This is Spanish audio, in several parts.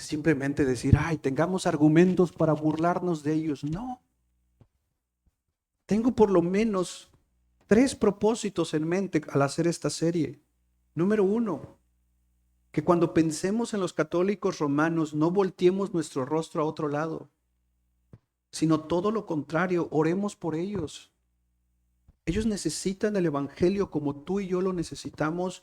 simplemente decir, ay, tengamos argumentos para burlarnos de ellos. No. Tengo por lo menos 3 propósitos en mente al hacer esta serie. Número 1, que cuando pensemos en los católicos romanos no volteemos nuestro rostro a otro lado, sino todo lo contrario, oremos por ellos. Ellos necesitan el Evangelio como tú y yo lo necesitamos.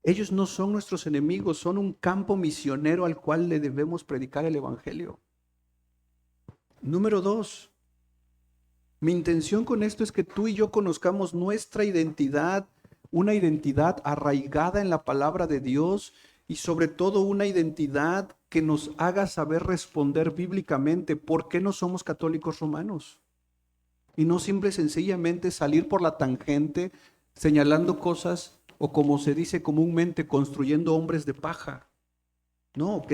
Ellos no son nuestros enemigos, son un campo misionero al cual le debemos predicar el Evangelio. Número 2, mi intención con esto es que tú y yo conozcamos nuestra identidad, una identidad arraigada en la palabra de Dios y sobre todo una identidad que nos haga saber responder bíblicamente por qué no somos católicos romanos. Y no simple y sencillamente salir por la tangente señalando cosas o como se dice comúnmente construyendo hombres de paja. No, que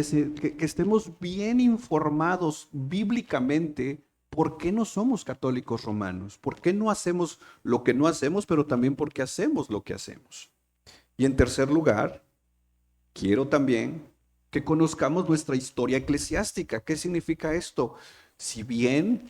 estemos bien informados bíblicamente. ¿Por qué no somos católicos romanos? ¿Por qué no hacemos lo que no hacemos, pero también por qué hacemos lo que hacemos? Y en tercer lugar, quiero también que conozcamos nuestra historia eclesiástica. ¿Qué significa esto? Si bien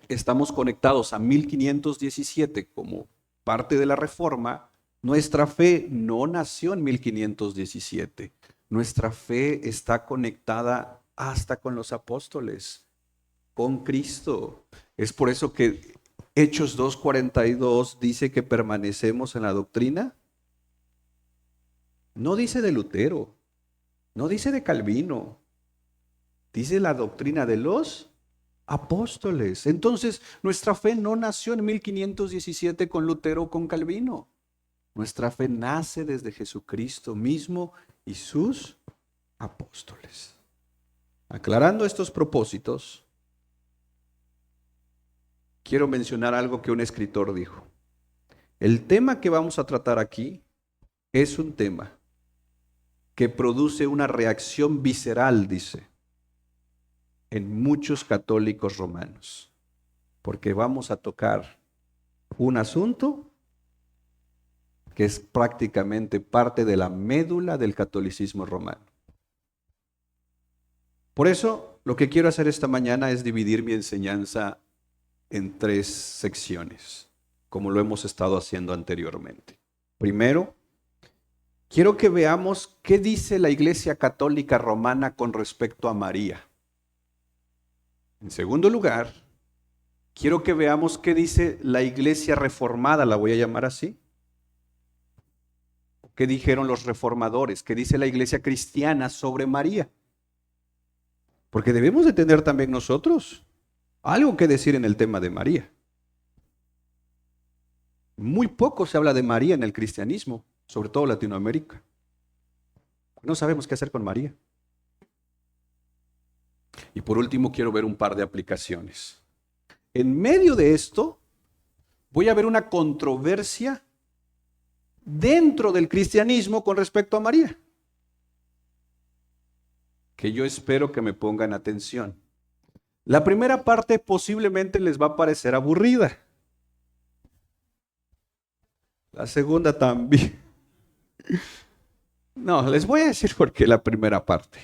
estamos conectados a 1517 como parte de la Reforma, nuestra fe no nació en 1517. Nuestra fe está conectada hasta con los apóstoles, con Cristo. Es por eso que Hechos 2:42 dice que permanecemos en la doctrina. No dice de Lutero, no dice de Calvino, dice la doctrina de los apóstoles. Entonces, nuestra fe no nació en 1517 con Lutero o con Calvino. Nuestra fe nace desde Jesucristo mismo y sus apóstoles. Aclarando estos propósitos, quiero mencionar algo que un escritor dijo. El tema que vamos a tratar aquí es un tema que produce una reacción visceral, dice, en muchos católicos romanos, porque vamos a tocar un asunto que es prácticamente parte de la médula del catolicismo romano. Por eso, lo que quiero hacer esta mañana es dividir mi enseñanza en 3 secciones, como lo hemos estado haciendo anteriormente. Primero, quiero que veamos qué dice la Iglesia Católica Romana con respecto a María. En segundo lugar, quiero que veamos qué dice la Iglesia Reformada, la voy a llamar así. ¿Qué dijeron los reformadores? ¿Qué dice la Iglesia Cristiana sobre María? Porque debemos de tener también nosotros algo que decir en el tema de María. Muy poco se habla de María en el cristianismo, sobre todo en Latinoamérica. No sabemos qué hacer con María. Y por último, quiero ver un par de aplicaciones. En medio de esto, voy a ver una controversia dentro del cristianismo con respecto a María, que yo espero que me pongan atención. La primera parte posiblemente les va a parecer aburrida. La segunda también. No, les voy a decir por qué la primera parte.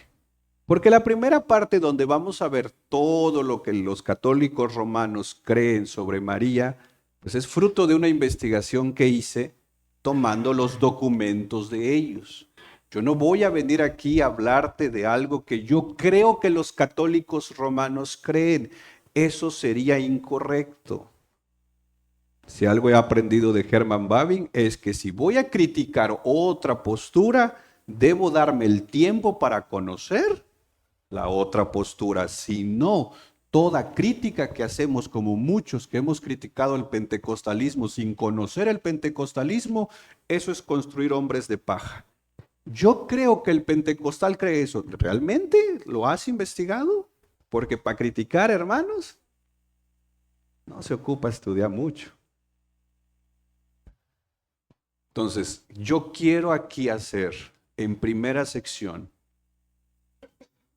Porque la primera parte donde vamos a ver todo lo que los católicos romanos creen sobre María, pues es fruto de una investigación que hice tomando los documentos de ellos. Yo no voy a venir aquí a hablarte de algo que yo creo que los católicos romanos creen. Eso sería incorrecto. Si algo he aprendido de Herman Bavinck es que si voy a criticar otra postura, debo darme el tiempo para conocer la otra postura. Si no, toda crítica que hacemos, como muchos que hemos criticado el pentecostalismo sin conocer el pentecostalismo, eso es construir hombres de paja. Yo creo que el pentecostal cree eso. ¿Realmente lo has investigado? Porque para criticar, hermanos, no se ocupa estudiar mucho. Entonces, yo quiero aquí hacer en primera sección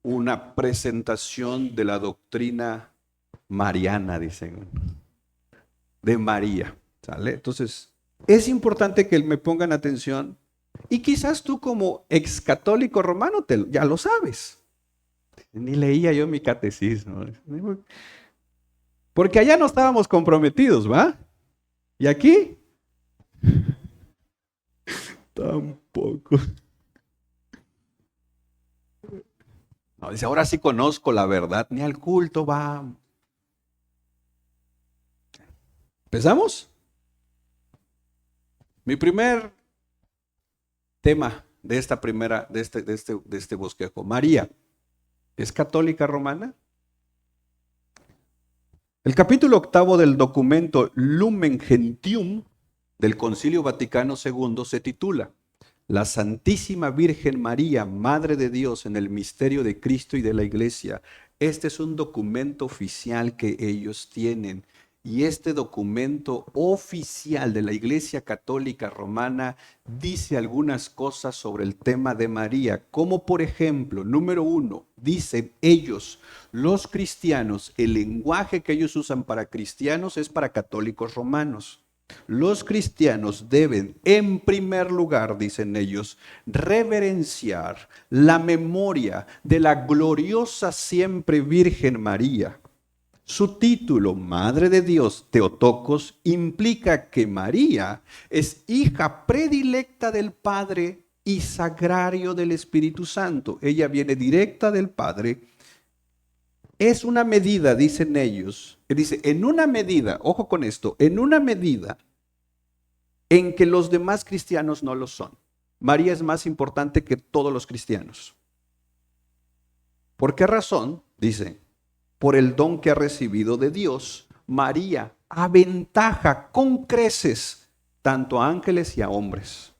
una presentación de la doctrina mariana, dicen, de María, ¿sale? Entonces, es importante que me pongan atención y quizás tú como ex católico romano ya lo sabes, Ni leía yo mi catecismo. Porque allá no estábamos comprometidos, ¿va? ¿Y aquí? Tampoco. No, dice, ahora sí conozco la verdad, ni al culto va. ¿Empezamos? Mi primer tema de esta primera, de este bosquejo. María, ¿es católica romana? El capítulo octavo del documento Lumen Gentium del Concilio Vaticano II se titula La Santísima Virgen María, Madre de Dios en el misterio de Cristo y de la Iglesia. Este es un documento oficial que ellos tienen. Y este documento oficial de la Iglesia Católica Romana dice algunas cosas sobre el tema de María, como por ejemplo, número uno, dicen ellos, los cristianos, el lenguaje que ellos usan para cristianos es para católicos romanos. Los cristianos deben, en primer lugar, dicen ellos, reverenciar la memoria de la gloriosa siempre Virgen María. Su título, Madre de Dios, Theotokos, implica que María es hija predilecta del Padre y sagrario del Espíritu Santo. Ella viene directa del Padre. Es una medida, dicen ellos, dice, en una medida, ojo con esto, en una medida en que los demás cristianos no lo son. María es más importante que todos los cristianos. ¿Por qué razón? Dice, por el don que ha recibido de Dios, María aventaja con creces tanto a ángeles y a hombres.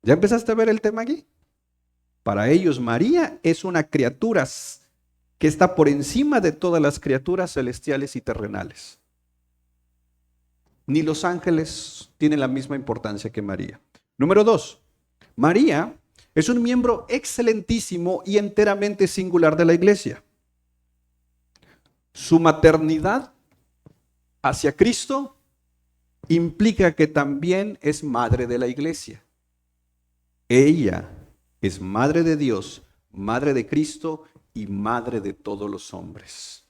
¿Ya empezaste a ver el tema aquí? Para ellos, María es una criatura que está por encima de todas las criaturas celestiales y terrenales. Ni los ángeles tienen la misma importancia que María. Número 2, María es un miembro excelentísimo y enteramente singular de la Iglesia. Su maternidad hacia Cristo implica que también es madre de la Iglesia. Ella es madre de Dios, madre de Cristo y madre de todos los hombres.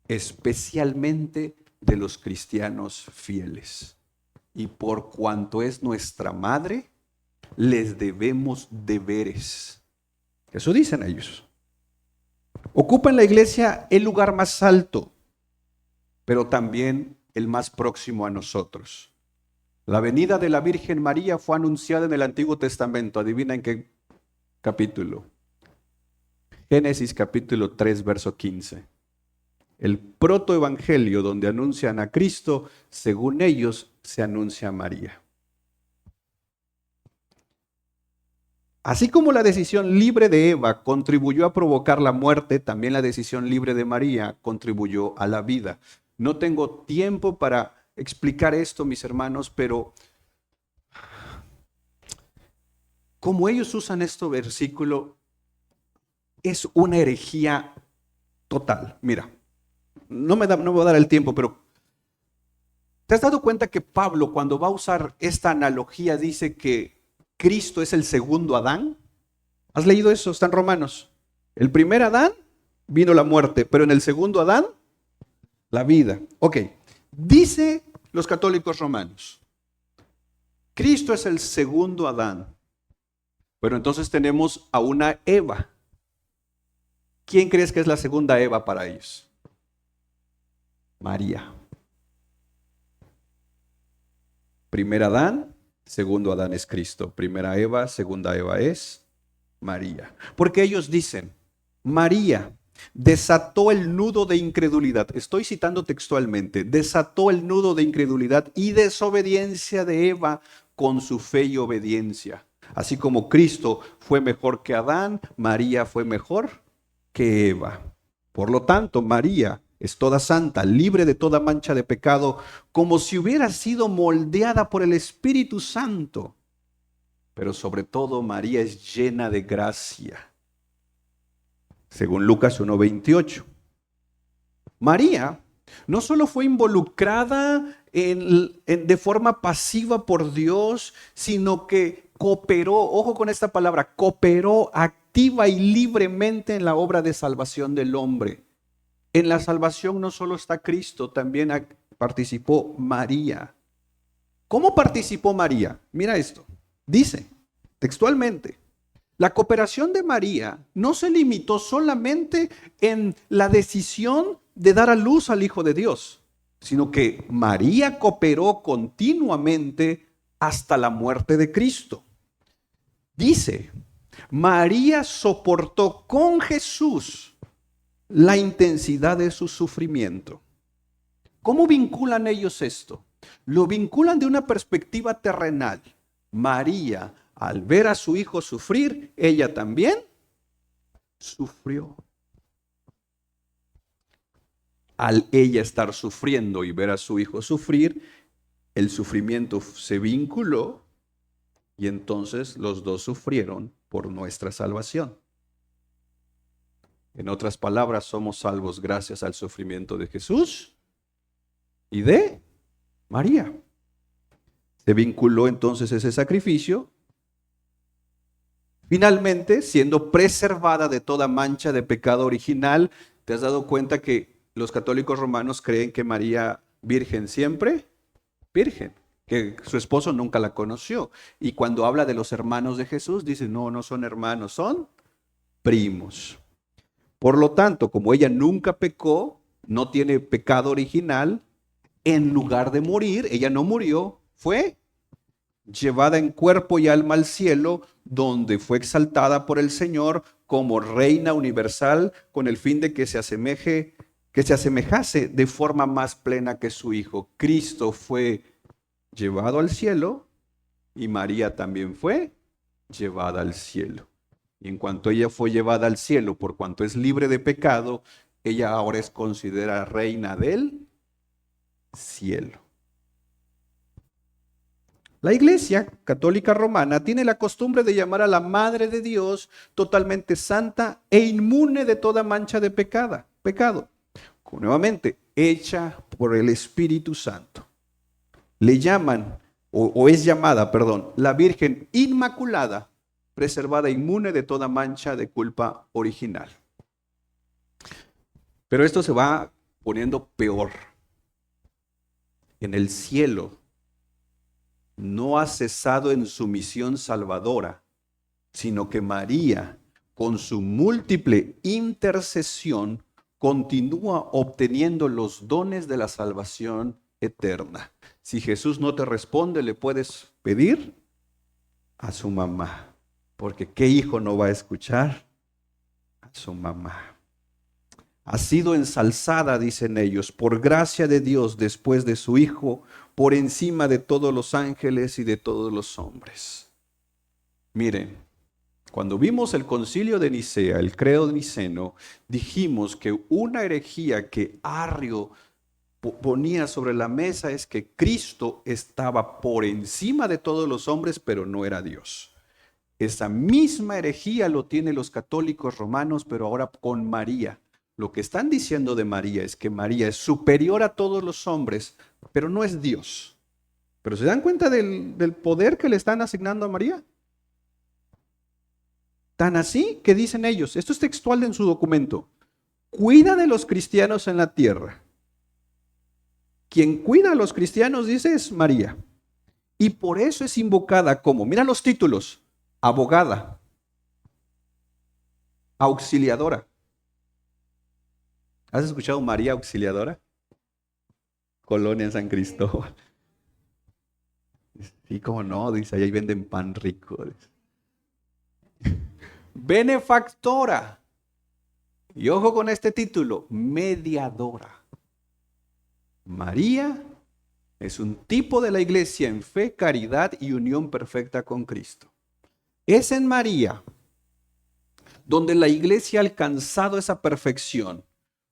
Especialmente de los cristianos fieles. Y por cuanto es nuestra madre, les debemos deberes. Eso dicen ellos. Ocupa en la iglesia el lugar más alto, pero también el más próximo a nosotros. La venida de la Virgen María fue anunciada en el Antiguo Testamento. Adivina en qué capítulo. Génesis capítulo 3, verso 15. El protoevangelio donde anuncian a Cristo, según ellos, se anuncia a María. Así como la decisión libre de Eva contribuyó a provocar la muerte, también la decisión libre de María contribuyó a la vida. No tengo tiempo para explicar esto, mis hermanos, pero como ellos usan este versículo, es una herejía total. Mira, no me voy a dar el tiempo, pero ¿te has dado cuenta que Pablo, cuando va a usar esta analogía, dice que Cristo es el segundo Adán? ¿Has leído eso? Está en Romanos. El primer Adán vino la muerte, pero en el segundo Adán, la vida. Ok, dice los católicos romanos, Cristo es el segundo Adán, pero entonces tenemos a una Eva. ¿Quién crees que es la segunda Eva para ellos? María. Primer Adán, segundo Adán es Cristo. Primera Eva, segunda Eva es María. Porque ellos dicen, María desató el nudo de incredulidad. Estoy citando textualmente. Desató el nudo de incredulidad y desobediencia de Eva con su fe y obediencia. Así como Cristo fue mejor que Adán, María fue mejor que Eva. Por lo tanto, María es toda santa, libre de toda mancha de pecado, como si hubiera sido moldeada por el Espíritu Santo. Pero sobre todo, María es llena de gracia. Según Lucas 1:28. María No solo fue involucrada de forma pasiva por Dios, sino que cooperó, ojo con esta palabra, cooperó activa y libremente en la obra de salvación del hombre. En la salvación no solo está Cristo, también participó María. ¿Cómo participó María? Mira esto, dice textualmente. La cooperación de María no se limitó solamente en la decisión de dar a luz al Hijo de Dios, sino que María cooperó continuamente hasta la muerte de Cristo. Dice, María soportó con Jesús la intensidad de su sufrimiento. ¿Cómo vinculan ellos esto? Lo vinculan de una perspectiva terrenal. María, al ver a su hijo sufrir, ella también sufrió. Al ella estar sufriendo y ver a su hijo sufrir, el sufrimiento se vinculó y entonces los dos sufrieron por nuestra salvación. En otras palabras, somos salvos gracias al sufrimiento de Jesús y de María. Se vinculó entonces ese sacrificio, finalmente siendo preservada de toda mancha de pecado original. ¿Te has dado cuenta que los católicos romanos creen que María, virgen siempre? Virgen, que su esposo nunca la conoció. Y cuando habla de los hermanos de Jesús, dice, no, no son hermanos, son primos. Por lo tanto, como ella nunca pecó, no tiene pecado original, en lugar de morir, ella no murió, fue llevada en cuerpo y alma al cielo, donde fue exaltada por el Señor como reina universal, con el fin de que se asemejase de forma más plena que su Hijo. Cristo fue llevado al cielo y María también fue llevada al cielo. Y en cuanto ella fue llevada al cielo, por cuanto es libre de pecado, ella ahora es considerada reina del cielo. La Iglesia Católica Romana tiene la costumbre de llamar a la Madre de Dios totalmente santa e inmune de toda mancha de pecado. Nuevamente, hecha por el Espíritu Santo. Le llaman, o es llamada, la Virgen Inmaculada, preservada, inmune de toda mancha de culpa original. Pero esto se va poniendo peor. En el cielo no ha cesado en su misión salvadora, sino que María, con su múltiple intercesión, continúa obteniendo los dones de la salvación eterna. Si Jesús no te responde, le puedes pedir a su mamá. Porque ¿qué hijo no va a escuchar a su mamá? Ha sido ensalzada, dicen ellos, por gracia de Dios después de su Hijo, por encima de todos los ángeles y de todos los hombres. Miren, cuando vimos el concilio de Nicea, el credo niceno, dijimos que una herejía que Arrio ponía sobre la mesa es que Cristo estaba por encima de todos los hombres, pero no era Dios. Esa misma herejía lo tienen los católicos romanos, pero ahora con María. Lo que están diciendo de María es que María es superior a todos los hombres, pero no es Dios. ¿Pero se dan cuenta del poder que le están asignando a María? Tan así que dicen ellos, esto es textual en su documento, cuida de los cristianos en la tierra. Quien cuida a los cristianos, dice, es María. Y por eso es invocada como, mira los títulos, abogada, auxiliadora. ¿Has escuchado María Auxiliadora? Colonia en San Cristóbal. Sí, cómo no, dice, ahí venden pan rico. Benefactora. Y ojo con este título, mediadora. María es un tipo de la iglesia en fe, caridad y unión perfecta con Cristo. Es en María donde la iglesia ha alcanzado esa perfección,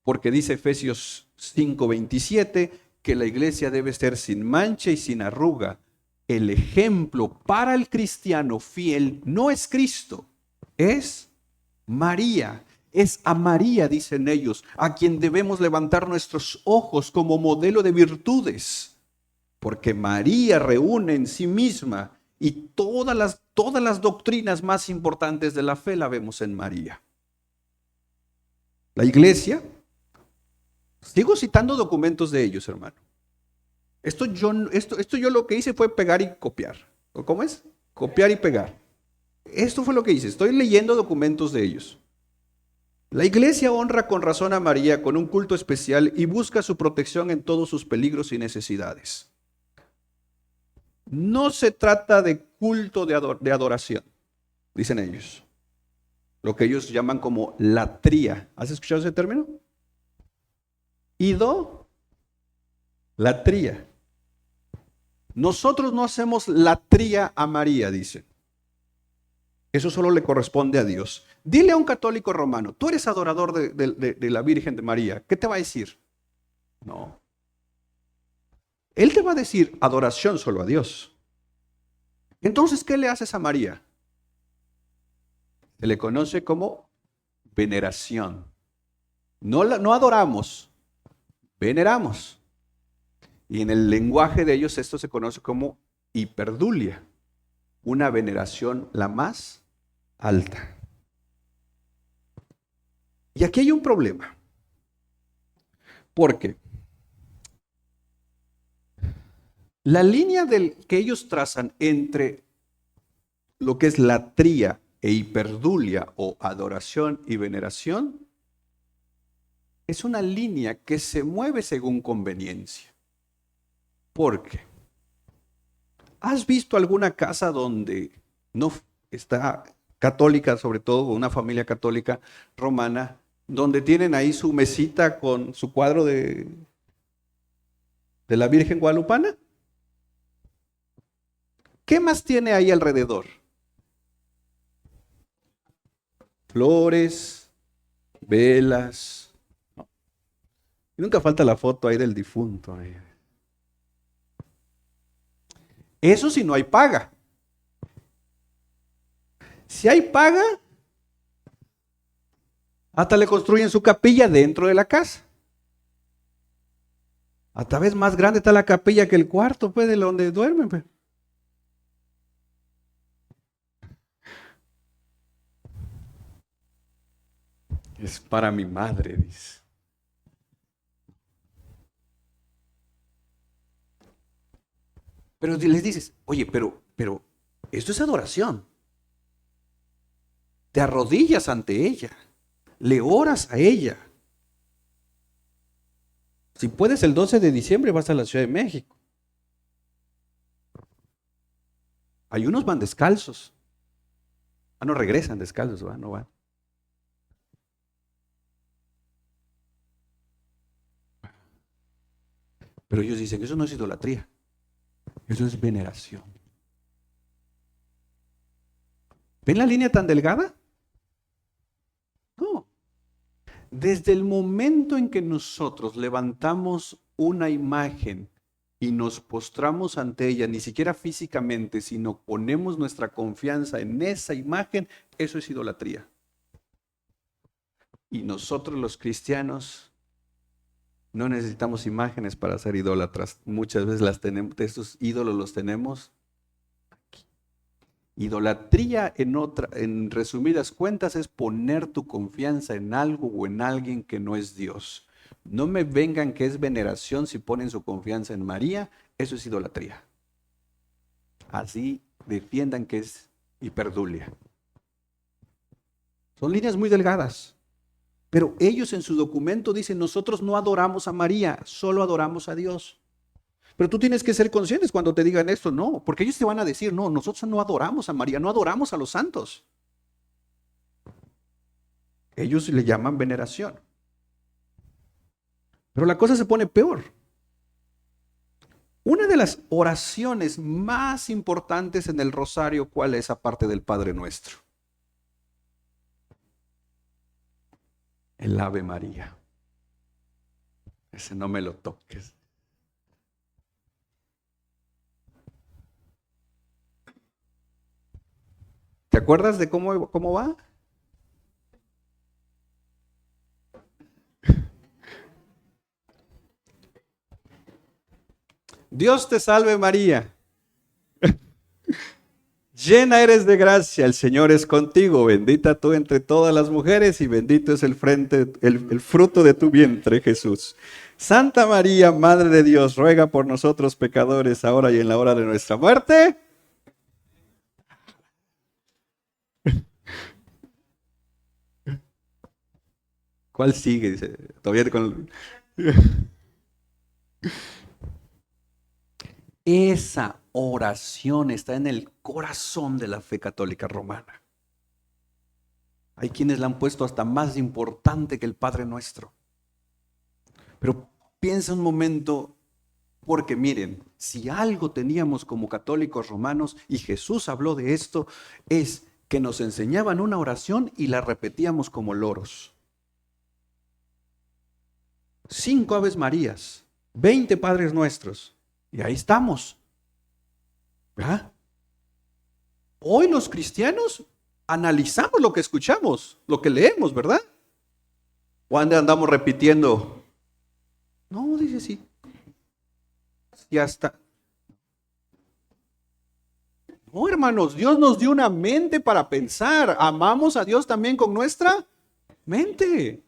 porque dice Efesios 5:27 que la iglesia debe ser sin mancha y sin arruga. El ejemplo para el cristiano fiel no es Cristo, es María. Es a María, dicen ellos, a quien debemos levantar nuestros ojos como modelo de virtudes, porque María reúne en sí misma y todas las doctrinas más importantes de la fe la vemos en María. La iglesia, sigo citando documentos de ellos, hermano. Esto yo lo que hice fue pegar y copiar. ¿Cómo es? Copiar y pegar. Esto fue lo que hice. Estoy leyendo documentos de ellos. La iglesia honra con razón a María con un culto especial y busca su protección en todos sus peligros y necesidades. No se trata de culto de adoración, dicen ellos. Lo que ellos llaman como latría. ¿Has escuchado ese término? Idolatría. Nosotros no hacemos latría a María, dicen. Eso solo le corresponde a Dios. Dile a un católico romano, tú eres adorador de la Virgen de María. ¿Qué te va a decir? No. Él te va a decir adoración solo a Dios. Entonces, ¿qué le haces a María? Se le conoce como veneración. No adoramos, veneramos. Y en el lenguaje de ellos esto se conoce como hiperdulia, una veneración la más alta. Y aquí hay un problema, porque la línea que ellos trazan entre lo que es latría e hiperdulia o adoración y veneración es una línea que se mueve según conveniencia. ¿Por qué? ¿Has visto alguna casa donde no está católica, sobre todo una familia católica romana, donde tienen ahí su mesita con su cuadro de la Virgen Guadalupana? ¿Qué más tiene ahí alrededor? Flores, velas. ¿No? Y nunca falta la foto ahí del difunto. Eso si no hay paga. Si hay paga, hasta le construyen su capilla dentro de la casa. Hasta vez más grande está la capilla que el cuarto, pues, de donde duermen. Pues. Es para mi madre, dice. Pero les dices, oye, pero, esto es adoración. Te arrodillas ante ella, le oras a ella. Si puedes, el 12 de diciembre vas a la Ciudad de México. Hay unos van descalzos. No regresan descalzos, no van. Pero ellos dicen, eso no es idolatría, eso es veneración. ¿Ven la línea tan delgada? No. Desde el momento en que nosotros levantamos una imagen y nos postramos ante ella, ni siquiera físicamente, sino ponemos nuestra confianza en esa imagen, eso es idolatría. Y nosotros los cristianos no necesitamos imágenes para ser idólatras. Muchas veces estos ídolos los tenemos aquí. Idolatría, en resumidas cuentas, es poner tu confianza en algo o en alguien que no es Dios. No me vengan que es veneración si ponen su confianza en María, eso es idolatría. Así defiendan que es hiperdulia. Son líneas muy delgadas. Pero ellos en su documento dicen, nosotros no adoramos a María, solo adoramos a Dios. Pero tú tienes que ser conscientes cuando te digan esto, no, porque ellos te van a decir, no, nosotros no adoramos a María, no adoramos a los santos. Ellos le llaman veneración. Pero la cosa se pone peor. Una de las oraciones más importantes en el rosario, ¿cuál es aparte del Padre Nuestro? El Ave María. Ese no me lo toques. ¿Te acuerdas de cómo va? Dios te salve María. Llena eres de gracia, el Señor es contigo, bendita tú entre todas las mujeres y bendito es el fruto de tu vientre, Jesús. Santa María, Madre de Dios, ruega por nosotros pecadores, ahora y en la hora de nuestra muerte. ¿Cuál sigue? Dice, todavía con... Esa oración está en el corazón de la fe católica romana. Hay quienes la han puesto hasta más importante que el Padre Nuestro. Pero piensa un momento, porque miren, si algo teníamos como católicos romanos, y Jesús habló de esto, es que nos enseñaban una oración y la repetíamos como loros. 5 Aves Marías, 20 Padres Nuestros. Y ahí estamos. ¿Verdad? Hoy los cristianos analizamos lo que escuchamos, lo que leemos, ¿verdad? ¿O andamos repitiendo? No, dice sí. Ya está. No, hermanos, Dios nos dio una mente para pensar. Amamos a Dios también con nuestra mente.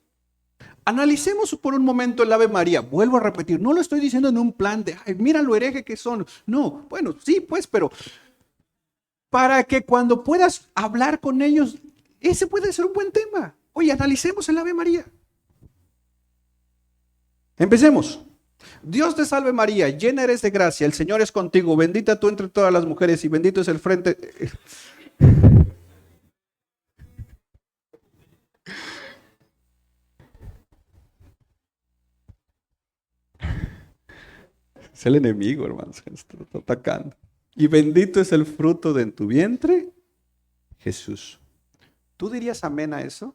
Analicemos por un momento el Ave María. Vuelvo a repetir, no lo estoy diciendo en un plan de, ay, mira lo hereje que son. No, bueno, sí, pues, pero para que cuando puedas hablar con ellos, ese puede ser un buen tema. Oye, analicemos el Ave María. Empecemos. Dios te salve María, llena eres de gracia, el Señor es contigo, bendita tú entre todas las mujeres y bendito es el frente. Es el enemigo, hermanos, que nos está atacando. Y bendito es el fruto de tu vientre, Jesús. ¿Tú dirías amén a eso?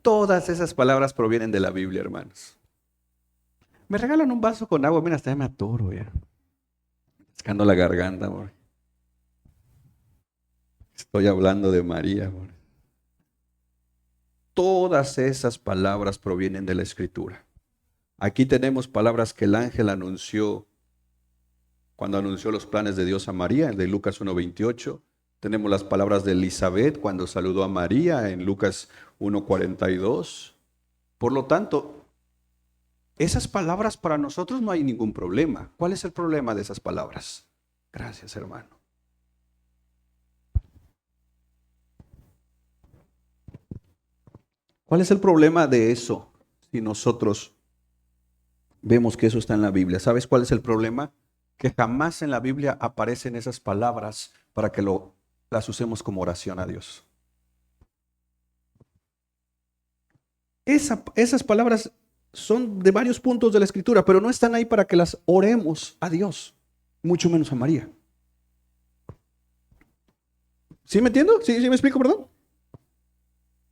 Todas esas palabras provienen de la Biblia, hermanos. Me regalan un vaso con agua, mira, hasta ya me atoro ya. Escando la garganta, amor. Estoy hablando de María, amor. Todas esas palabras provienen de la Escritura. Aquí tenemos palabras que el ángel anunció cuando anunció los planes de Dios a María, el de Lucas 1:28. Tenemos las palabras de Elizabeth cuando saludó a María en Lucas 1:42. Por lo tanto, esas palabras para nosotros no hay ningún problema. ¿Cuál es el problema de esas palabras? Gracias, hermano. ¿Cuál es el problema de eso si nosotros vemos que eso está en la Biblia? ¿Sabes cuál es el problema? Que jamás en la Biblia aparecen esas palabras para que las usemos como oración a Dios. Esas palabras son de varios puntos de la Escritura, pero no están ahí para que las oremos a Dios, mucho menos a María. ¿Sí me entiendo? ¿Sí me explico, perdón?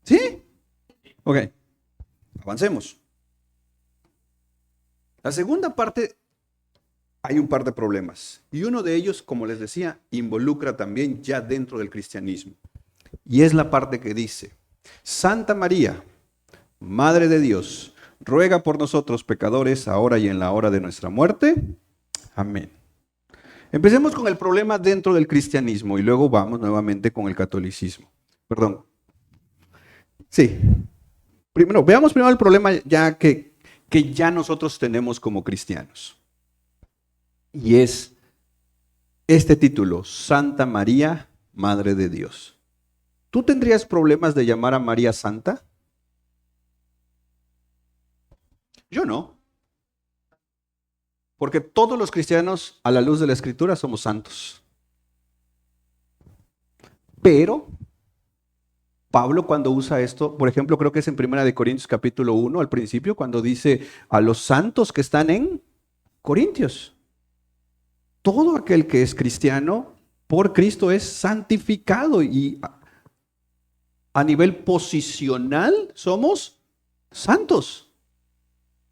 ¿Sí? Ok, avancemos. La segunda parte, hay un par de problemas. Y uno de ellos, como les decía, involucra también ya dentro del cristianismo. Y es la parte que dice, Santa María, Madre de Dios, ruega por nosotros pecadores, ahora y en la hora de nuestra muerte. Amén. Empecemos con el problema dentro del cristianismo y luego vamos nuevamente con el catolicismo. Perdón. Sí. Veamos primero el problema ya que ya nosotros tenemos como cristianos. Y es este título, Santa María, Madre de Dios. ¿Tú tendrías problemas de llamar a María Santa? Yo no. Porque todos los cristianos, a la luz de la Escritura, somos santos. Pero Pablo cuando usa esto, por ejemplo, creo que es en 1 Corintios capítulo 1, al principio, cuando dice a los santos que están en Corintios. Todo aquel que es cristiano por Cristo es santificado y a nivel posicional somos santos.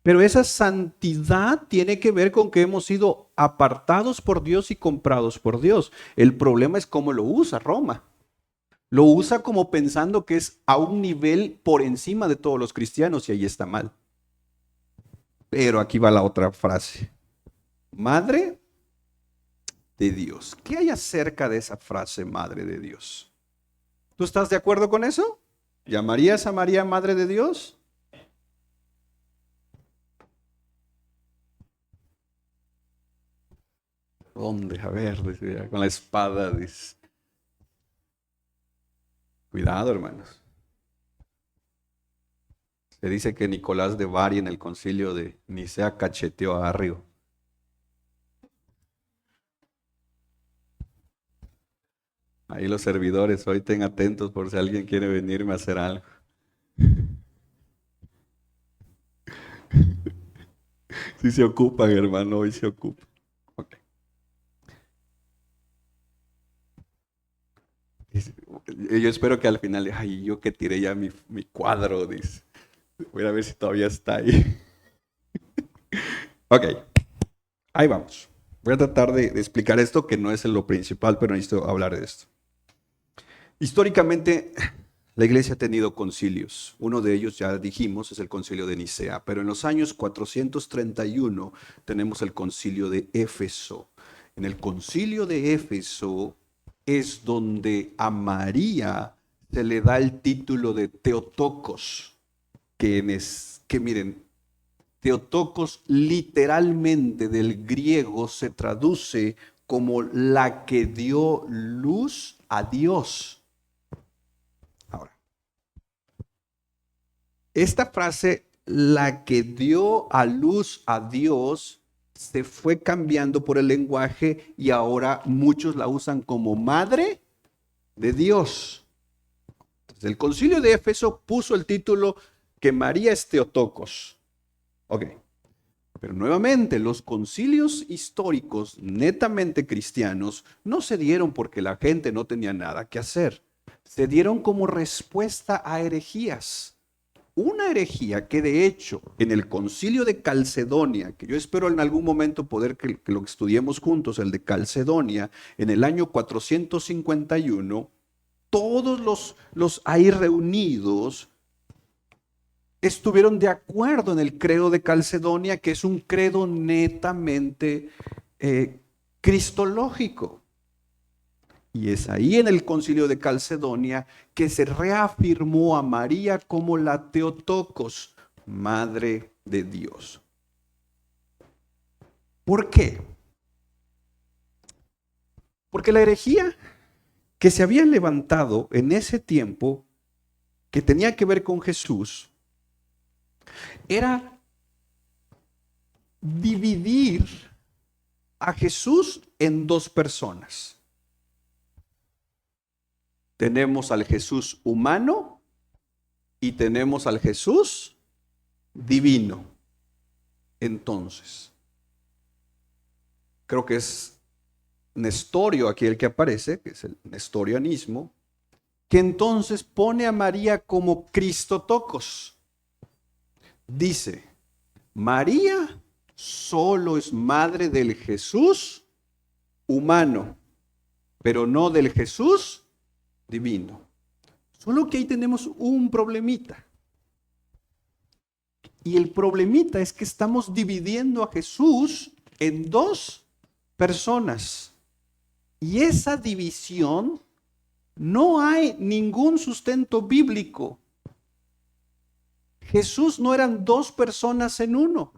Pero esa santidad tiene que ver con que hemos sido apartados por Dios y comprados por Dios. El problema es cómo lo usa Roma. Lo usa como pensando que es a un nivel por encima de todos los cristianos y ahí está mal. Pero aquí va la otra frase. Madre de Dios. ¿Qué hay acerca de esa frase, Madre de Dios? ¿Tú estás de acuerdo con eso? ¿Llamarías a María Madre de Dios? ¿Dónde? A ver, dice, con la espada, dice. Cuidado, hermanos. Se dice que Nicolás de Bari en el concilio de Nicea cacheteó a Arrio. Ahí los servidores, hoy estén atentos por si alguien quiere venirme a hacer algo. Si se ocupan, hermano, hoy se ocupan. Okay. Yo espero que al final, ay, yo que tiré ya mi cuadro, dice. Voy a ver si todavía está ahí. Ok, ahí vamos. Voy a tratar de explicar esto, que no es lo principal, pero necesito hablar de esto. Históricamente, la iglesia ha tenido concilios. Uno de ellos, ya dijimos, es el concilio de Nicea, pero en los años 431 tenemos el concilio de Éfeso. En el concilio de Éfeso es donde a María se le da el título de Theotokos, que miren, Theotokos literalmente del griego se traduce como la que dio luz a Dios. Ahora, esta frase, la que dio a luz a Dios, se fue cambiando por el lenguaje y ahora muchos la usan como madre de Dios. Entonces, el concilio de Éfeso puso el título que María es Theotokos. Ok. Pero nuevamente, los concilios históricos netamente cristianos no se dieron porque la gente no tenía nada que hacer. Se dieron como respuesta a herejías. Una herejía que de hecho en el concilio de Calcedonia, que yo espero en algún momento poder que lo estudiemos juntos, el de Calcedonia, en el año 451, todos los ahí reunidos estuvieron de acuerdo en el credo de Calcedonia, que es un credo netamente cristológico. Y es ahí en el concilio de Calcedonia que se reafirmó a María como la Theotokos, Madre de Dios. ¿Por qué? Porque la herejía que se había levantado en ese tiempo, que tenía que ver con Jesús, era dividir a Jesús en dos personas. Tenemos al Jesús humano y tenemos al Jesús divino. Entonces, creo que es Nestorio aquí el que aparece, que es el nestorianismo, que entonces pone a María como Cristotokos. Dice, María solo es madre del Jesús humano, pero no del Jesús divino. Solo que ahí tenemos un problemita. Y el problemita es que estamos dividiendo a Jesús en dos personas. Y esa división no hay ningún sustento bíblico. Jesús no eran dos personas en uno.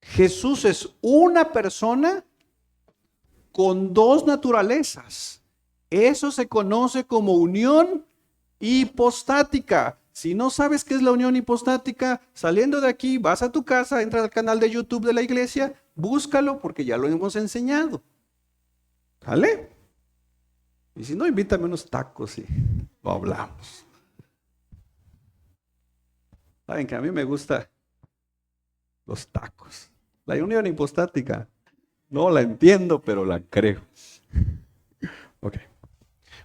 Jesús es una persona con dos naturalezas. Eso se conoce como unión hipostática. Si no sabes qué es la unión hipostática, saliendo de aquí, vas a tu casa, entras al canal de YouTube de la iglesia, búscalo porque ya lo hemos enseñado. ¿Vale? Y si no, invítame unos tacos y lo hablamos. Saben que a mí me gustan los tacos. La unión hipostática, no la entiendo, pero la creo. Ok.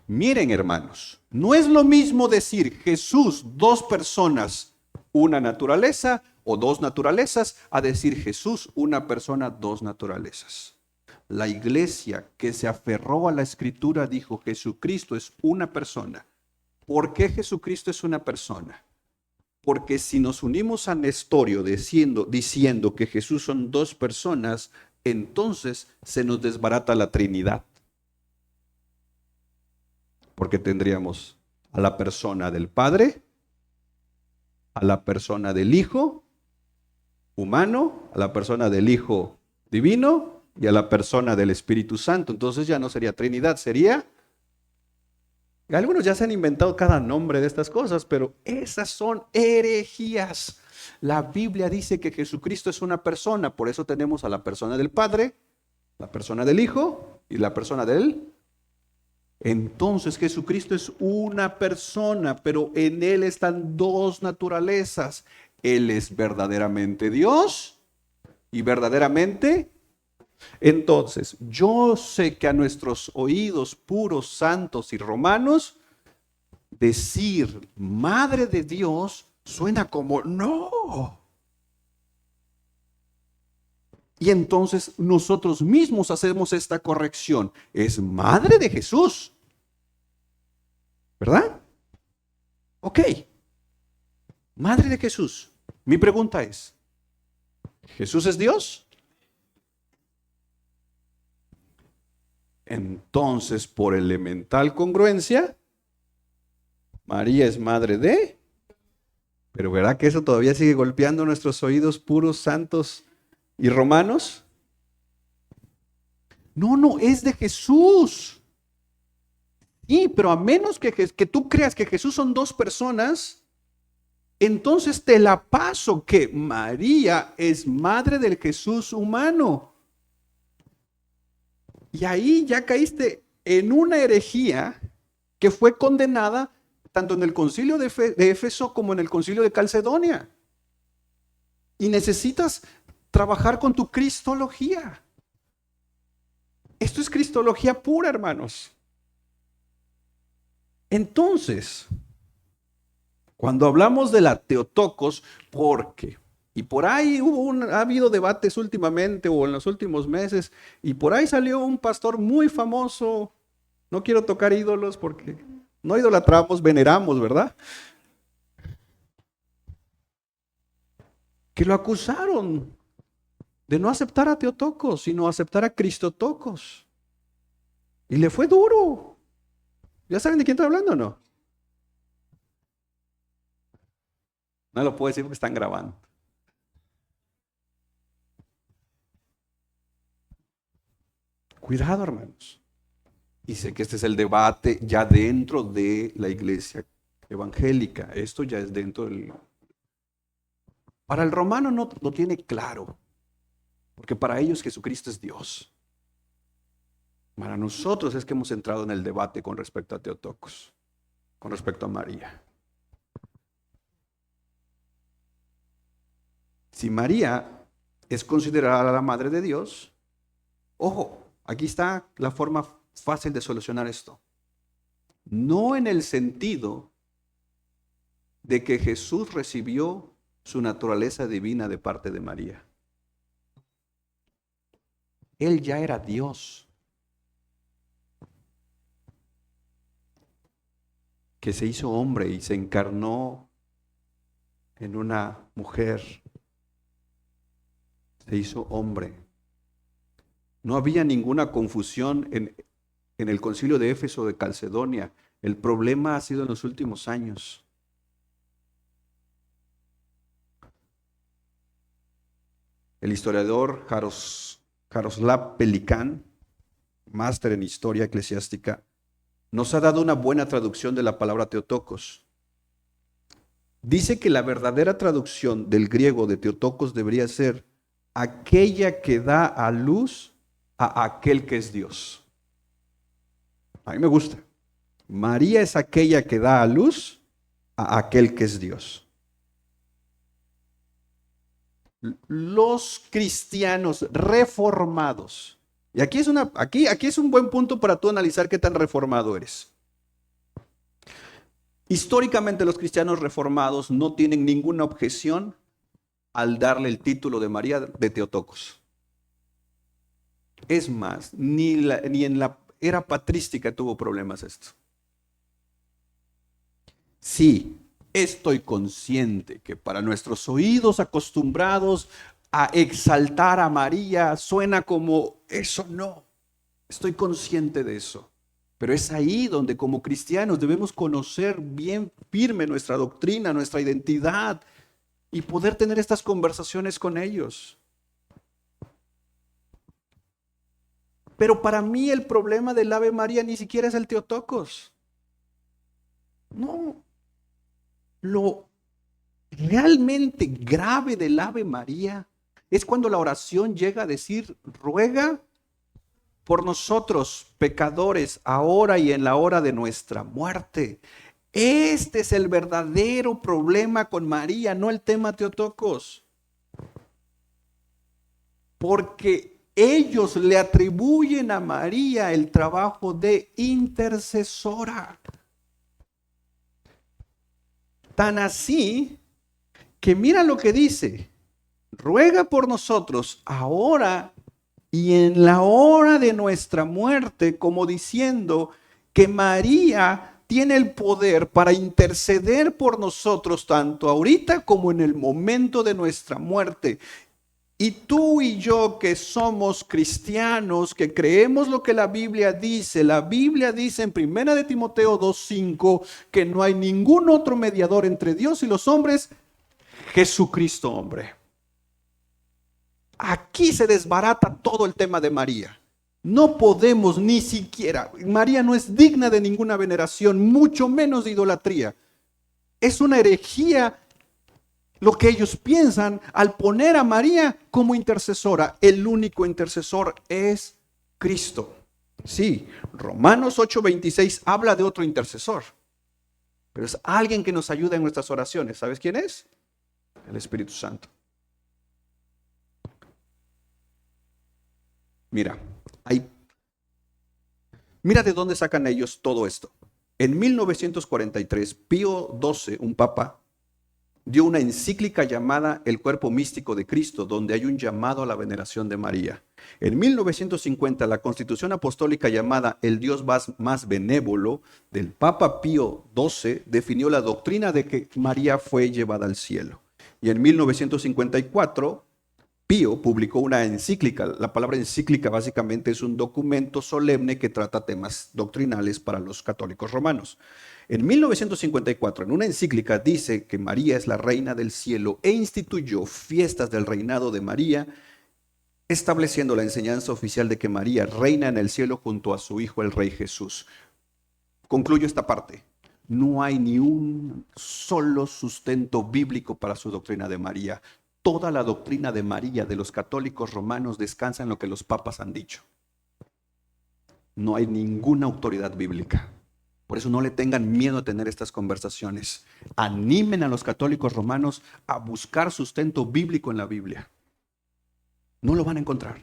Miren, hermanos, no es lo mismo decir Jesús, dos personas, una naturaleza, o dos naturalezas, a decir Jesús, una persona, dos naturalezas. la iglesia que se aferró a la Escritura dijo: Jesucristo es una persona. ¿Por qué Jesucristo es una persona? Porque si nos unimos a Nestorio diciendo que Jesús son dos personas, entonces se nos desbarata la Trinidad. Porque tendríamos a la persona del Padre, a la persona del Hijo humano, a la persona del Hijo divino y a la persona del Espíritu Santo. Entonces ya no sería Trinidad, sería... Algunos ya se han inventado cada nombre de estas cosas, pero esas son herejías. La Biblia dice que Jesucristo es una persona, por eso tenemos a la persona del Padre, la persona del Hijo y la persona del... Entonces Jesucristo es una persona, pero en Él están dos naturalezas. Él es verdaderamente Dios y verdaderamente... Entonces, yo sé que a nuestros oídos puros, santos y romanos, decir Madre de Dios suena como no. Y entonces nosotros mismos hacemos esta corrección. Es Madre de Jesús, ¿verdad? Ok. Madre de Jesús. Mi pregunta es, ¿Jesús es Dios? Entonces, por elemental congruencia, María es madre de... Pero ¿verdad que eso todavía sigue golpeando nuestros oídos puros, santos y romanos? No, es de Jesús. Sí, pero a menos que tú creas que Jesús son dos personas, entonces te la paso que María es madre del Jesús humano. Y ahí ya caíste en una herejía que fue condenada tanto en el concilio de Éfeso como en el concilio de Calcedonia. Y necesitas trabajar con tu cristología. Esto es cristología pura, hermanos. Entonces, cuando hablamos de la Theotokos, porque... Y por ahí ha habido debates últimamente o en los últimos meses, y por ahí salió un pastor muy famoso. No quiero tocar ídolos porque no idolatramos, veneramos, ¿verdad? Que lo acusaron de no aceptar a Theotokos, sino aceptar a Cristotokos. Y le fue duro. ¿Ya saben de quién estoy hablando o no? No lo puedo decir porque están grabando. Cuidado, hermanos. Y sé que este es el debate ya dentro de la iglesia evangélica. Esto ya es dentro del... Para el romano no lo tiene claro, porque para ellos Jesucristo es Dios. Para nosotros es que hemos entrado en el debate con respecto a Theotokos, con respecto a María. Si María es considerada la madre de Dios, ojo, aquí está la forma fácil de solucionar esto. No en el sentido de que Jesús recibió su naturaleza divina de parte de María. Él ya era Dios, que se hizo hombre y se encarnó en una mujer. Se hizo hombre. No había ninguna confusión en el concilio de Éfeso de Calcedonia. El problema ha sido en los últimos años. El historiador Jaroslav Pelikan, máster en historia eclesiástica, nos ha dado una buena traducción de la palabra Theotokos. Dice que la verdadera traducción del griego de Theotokos debería ser aquella que da a luz a aquel que es Dios. A mí me gusta. María es aquella que da a luz a aquel que es Dios. Los cristianos reformados, y aquí es un buen punto para tú analizar qué tan reformado eres. Históricamente los cristianos reformados no tienen ninguna objeción al darle el título de María de Theotokos. Es más, ni en la era patrística tuvo problemas esto. Sí, estoy consciente que para nuestros oídos acostumbrados a exaltar a María suena como eso no. Estoy consciente de eso. Pero es ahí donde como cristianos debemos conocer bien firme nuestra doctrina, nuestra identidad y poder tener estas conversaciones con ellos. Pero para mí el problema del Ave María ni siquiera es el Teotocos. No. Lo realmente grave del Ave María es cuando la oración llega a decir, ruega por nosotros pecadores, ahora y en la hora de nuestra muerte. Este es el verdadero problema con María, no el tema Teotocos. Porque ellos le atribuyen a María el trabajo de intercesora. Tan así que mira lo que dice, ruega por nosotros ahora y en la hora de nuestra muerte, como diciendo que María tiene el poder para interceder por nosotros tanto ahorita como en el momento de nuestra muerte. Y tú y yo que somos cristianos, que creemos lo que la Biblia dice en 1 de Timoteo 2:5 que no hay ningún otro mediador entre Dios y los hombres, Jesucristo hombre. Aquí se desbarata todo el tema de María. No podemos ni siquiera, María no es digna de ninguna veneración, mucho menos de idolatría. Es una herejía lo que ellos piensan al poner a María como intercesora. El único intercesor es Cristo. Sí, Romanos 8:26 habla de otro intercesor, pero es alguien que nos ayuda en nuestras oraciones. ¿Sabes quién es? El Espíritu Santo. Mira, mira de dónde sacan ellos todo esto. En 1943, Pío XII, un papa, dio una encíclica llamada El cuerpo místico de Cristo, donde hay un llamado a la veneración de María. En 1950, la Constitución Apostólica llamada El Dios más benévolo del Papa Pío XII definió la doctrina de que María fue llevada al cielo. Y en 1954, Pío publicó una encíclica. La palabra encíclica básicamente es un documento solemne que trata temas doctrinales para los católicos romanos. En 1954, en una encíclica, dice que María es la reina del cielo e instituyó fiestas del reinado de María, estableciendo la enseñanza oficial de que María reina en el cielo junto a su hijo el rey Jesús. Concluyo esta parte. No hay ni un solo sustento bíblico para su doctrina de María. Toda la doctrina de María de los católicos romanos descansa en lo que los papas han dicho. No hay ninguna autoridad bíblica. Por eso no le tengan miedo a tener estas conversaciones. Animen a los católicos romanos a buscar sustento bíblico en la Biblia. No lo van a encontrar.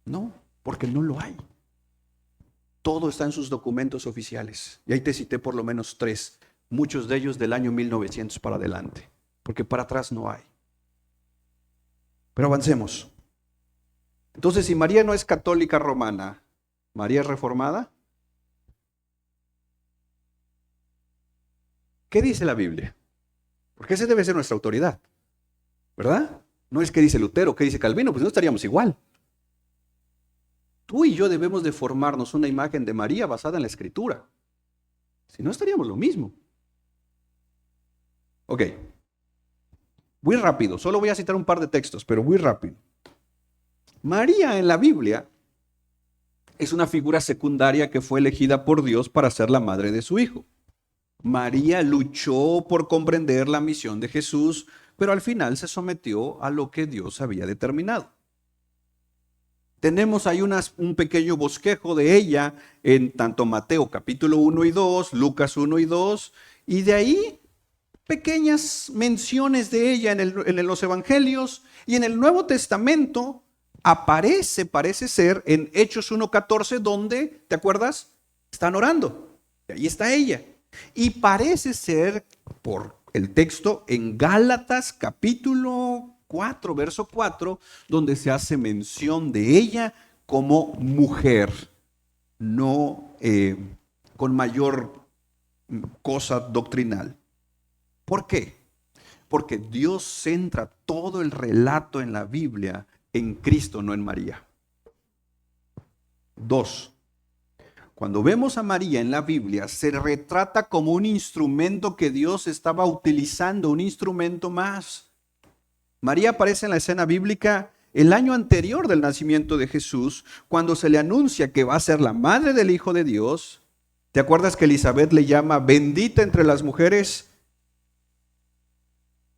No, porque no lo hay. Todo está en sus documentos oficiales. Y ahí te cité por lo menos 3, muchos de ellos del año 1900 para adelante, porque para atrás no hay. Pero avancemos. Entonces, si María no es católica romana, ¿María es reformada? ¿Qué dice la Biblia? Porque esa debe ser nuestra autoridad, ¿verdad? No es que dice Lutero, que dice Calvino, pues no estaríamos igual. Tú y yo debemos de formarnos una imagen de María basada en la Escritura. Si no, estaríamos lo mismo. Ok. Muy rápido, solo voy a citar un par de textos, pero muy rápido. María en la Biblia es una figura secundaria que fue elegida por Dios para ser la madre de su hijo. María luchó por comprender la misión de Jesús, pero al final se sometió a lo que Dios había determinado. Tenemos ahí un pequeño bosquejo de ella en tanto Mateo capítulo 1 y 2, Lucas 1 y 2, y de ahí pequeñas menciones de ella en los evangelios, y en el Nuevo Testamento aparece, parece ser, en Hechos 1:14, donde, ¿te acuerdas? Están orando. Y ahí está ella. Y parece ser, por el texto, en Gálatas capítulo 4, verso 4, donde se hace mención de ella como mujer, no con mayor cosa doctrinal. ¿Por qué? Porque Dios centra todo el relato en la Biblia en Cristo, no en María. 2. Cuando vemos a María en la Biblia, se retrata como un instrumento que Dios estaba utilizando, un instrumento más. María aparece en la escena bíblica el año anterior del nacimiento de Jesús, cuando se le anuncia que va a ser la madre del Hijo de Dios. ¿Te acuerdas que Elizabeth le llama bendita entre las mujeres?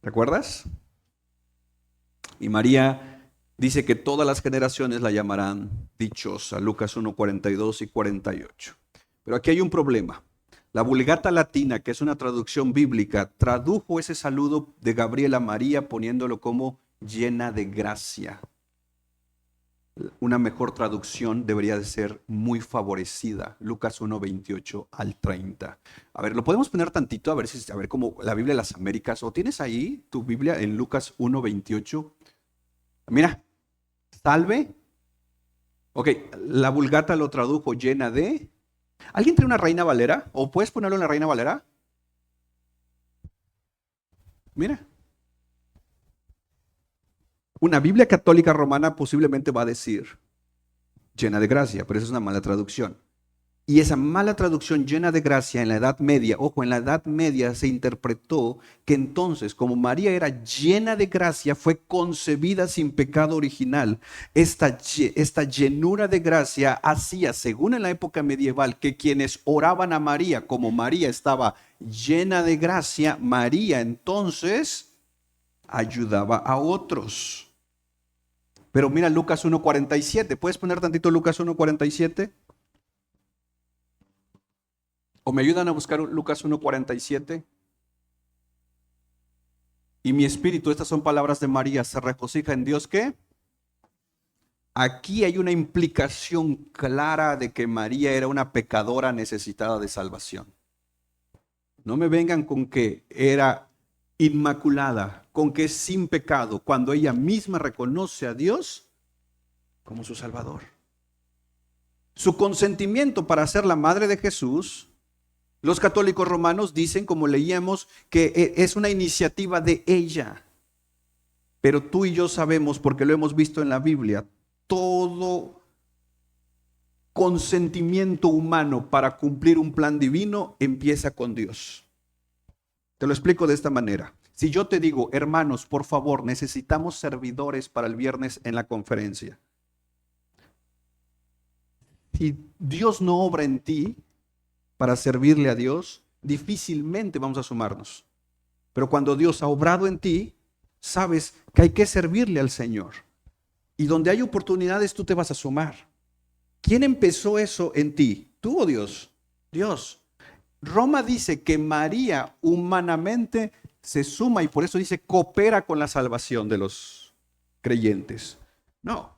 ¿Recuerdas? Y María dice que todas las generaciones la llamarán dichosa, Lucas 1, 42 y 48. Pero aquí hay un problema. La Vulgata Latina, que es una traducción bíblica, tradujo ese saludo de Gabriel a María poniéndolo como llena de gracia. Una mejor traducción debería de ser muy favorecida. Lucas 1, 28 al 30. A ver, lo podemos poner tantito, a ver cómo la Biblia de las Américas. ¿O tienes ahí tu Biblia en Lucas 1, 28? Mira, salve. Ok, la Vulgata lo tradujo llena de. ¿Alguien tiene una Reina Valera? ¿O puedes ponerlo en la Reina Valera? Mira. Una Biblia católica romana posiblemente va a decir llena de gracia, pero esa es una mala traducción. Y esa mala traducción llena de gracia en la Edad Media, ojo, en la Edad Media se interpretó que entonces, como María era llena de gracia, fue concebida sin pecado original. Esta llenura de gracia hacía, según en la época medieval, que quienes oraban a María, como María estaba llena de gracia, María entonces ayudaba a otros. Pero mira Lucas 1:47. ¿Puedes poner tantito Lucas 1:47? ¿O me ayudan a buscar Lucas 1:47? Y mi espíritu, estas son palabras de María, se regocija en Dios, ¿qué? Aquí hay una implicación clara de que María era una pecadora necesitada de salvación. No me vengan con que era inmaculada, con que es sin pecado, cuando ella misma reconoce a Dios como su Salvador. Su consentimiento para ser la madre de Jesús, los católicos romanos dicen, como leíamos, que es una iniciativa de ella. Pero tú y yo sabemos, porque lo hemos visto en la Biblia, todo consentimiento humano para cumplir un plan divino empieza con Dios. Te lo explico de esta manera. Si yo te digo, hermanos, por favor, necesitamos servidores para el viernes en la conferencia. Si Dios no obra en ti para servirle a Dios, difícilmente vamos a sumarnos. Pero cuando Dios ha obrado en ti, sabes que hay que servirle al Señor. Y donde hay oportunidades, tú te vas a sumar. ¿Quién empezó eso en ti? ¿Tú o Dios? Dios. Roma dice que María humanamente se suma y por eso dice coopera con la salvación de los creyentes. No,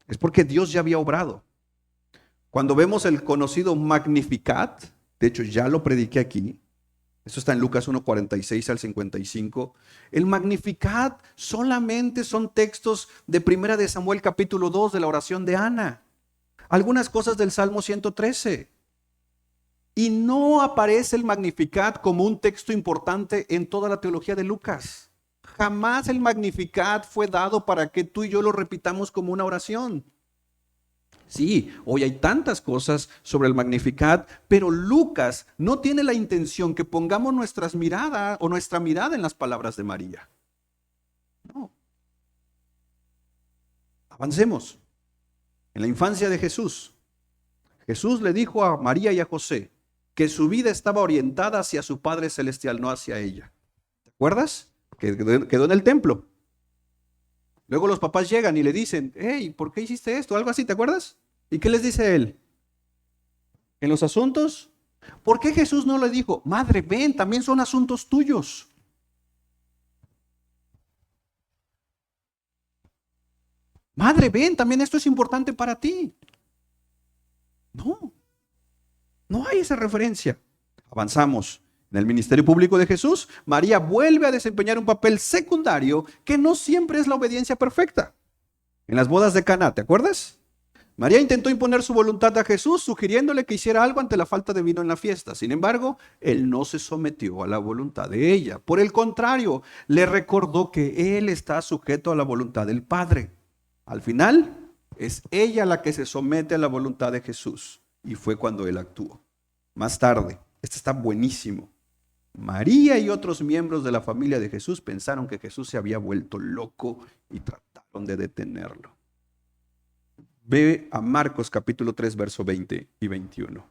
es porque Dios ya había obrado. Cuando vemos el conocido Magnificat, de hecho ya lo prediqué aquí, eso está en Lucas 1:46 al 55, el Magnificat solamente son textos de 1 de Samuel capítulo 2 de la oración de Ana, algunas cosas del Salmo 113. Y no aparece el Magnificat como un texto importante en toda la teología de Lucas. Jamás el Magnificat fue dado para que tú y yo lo repitamos como una oración. Sí, hoy hay tantas cosas sobre el Magnificat, pero Lucas no tiene la intención que pongamos nuestra mirada en las palabras de María. No. Avancemos. En la infancia de Jesús, Jesús le dijo a María y a José que su vida estaba orientada hacia su Padre Celestial, no hacia ella. ¿Te acuerdas? Que quedó en el templo. Luego los papás llegan y le dicen, hey, ¿por qué hiciste esto? Algo así, ¿te acuerdas? ¿Y qué les dice él? En los asuntos, ¿por qué Jesús no le dijo, madre, ven, también son asuntos tuyos? Madre, ven, también esto es importante para ti. No hay esa referencia. Avanzamos. En el ministerio público de Jesús, María vuelve a desempeñar un papel secundario que no siempre es la obediencia perfecta. En las bodas de Caná, ¿te acuerdas? María intentó imponer su voluntad a Jesús, sugiriéndole que hiciera algo ante la falta de vino en la fiesta. Sin embargo, él no se sometió a la voluntad de ella. Por el contrario, le recordó que él está sujeto a la voluntad del Padre. Al final, es ella la que se somete a la voluntad de Jesús. Y fue cuando él actuó. Más tarde, este está buenísimo. María y otros miembros de la familia de Jesús pensaron que Jesús se había vuelto loco y trataron de detenerlo. Ve a Marcos capítulo 3, verso 20 y 21.